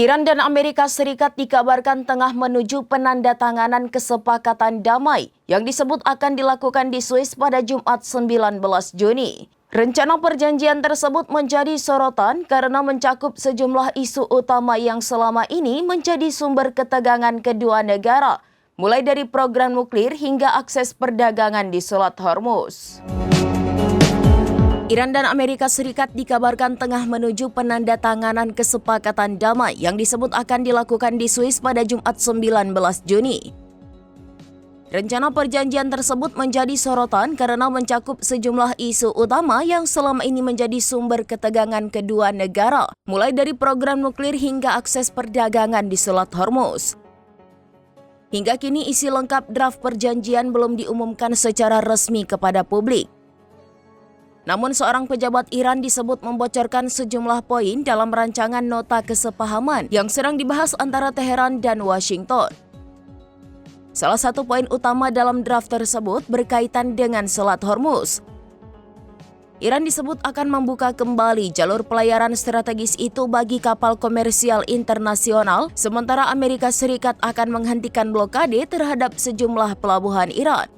Iran dan Amerika Serikat dikabarkan tengah menuju penandatanganan kesepakatan damai yang disebut akan dilakukan di Swiss pada Jumat 19 Juni. Rencana perjanjian tersebut menjadi sorotan karena mencakup sejumlah isu utama yang selama ini menjadi sumber ketegangan kedua negara, mulai dari program nuklir hingga akses perdagangan di Selat Hormuz. Iran dan Amerika Serikat dikabarkan tengah menuju penandatanganan kesepakatan damai yang disebut akan dilakukan di Swiss pada Jumat 19 Juni. Rencana perjanjian tersebut menjadi sorotan karena mencakup sejumlah isu utama yang selama ini menjadi sumber ketegangan kedua negara, mulai dari program nuklir hingga akses perdagangan di Selat Hormuz. Hingga kini isi lengkap draft perjanjian belum diumumkan secara resmi kepada publik. Namun seorang pejabat Iran disebut membocorkan sejumlah poin dalam rancangan nota kesepahaman yang sedang dibahas antara Teheran dan Washington. Salah satu poin utama dalam draft tersebut berkaitan dengan Selat Hormuz. Iran disebut akan membuka kembali jalur pelayaran strategis itu bagi kapal komersial internasional, sementara Amerika Serikat akan menghentikan blokade terhadap sejumlah pelabuhan Iran.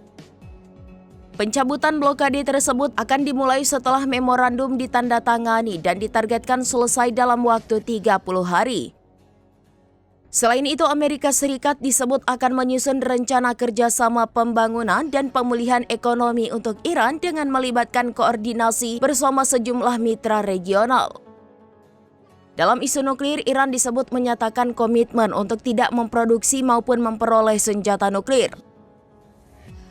Pencabutan blokade tersebut akan dimulai setelah memorandum ditandatangani dan ditargetkan selesai dalam waktu 30 hari. Selain itu, Amerika Serikat disebut akan menyusun rencana kerjasama pembangunan dan pemulihan ekonomi untuk Iran dengan melibatkan koordinasi bersama sejumlah mitra regional. Dalam isu nuklir, Iran disebut menyatakan komitmen untuk tidak memproduksi maupun memperoleh senjata nuklir.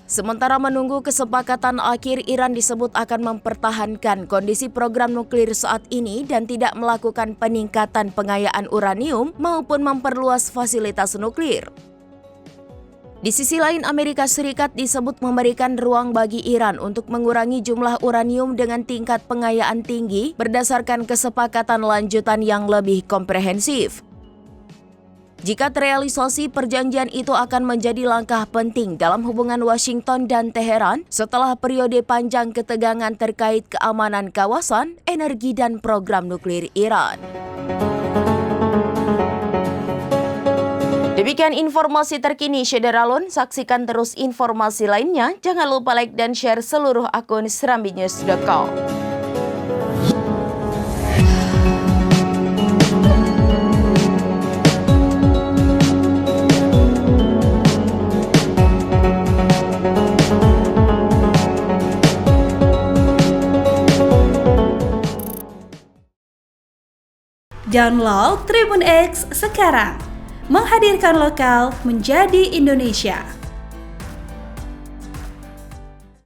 Sementara menunggu kesepakatan akhir, Iran disebut akan mempertahankan kondisi program nuklir saat ini dan tidak melakukan peningkatan pengayaan uranium maupun memperluas fasilitas nuklir. Di sisi lain, Amerika Serikat disebut memberikan ruang bagi Iran untuk mengurangi jumlah uranium dengan tingkat pengayaan tinggi berdasarkan kesepakatan lanjutan yang lebih komprehensif. Jika terrealisasi, perjanjian itu akan menjadi langkah penting dalam hubungan Washington dan Teheran setelah periode panjang ketegangan terkait keamanan kawasan, energi, dan program nuklir Iran. Demikian informasi terkini Syederalun. Saksikan terus informasi lainnya. Jangan lupa like dan share seluruh akun serambinews.com. Download Tribun X sekarang, menghadirkan lokal menjadi Indonesia.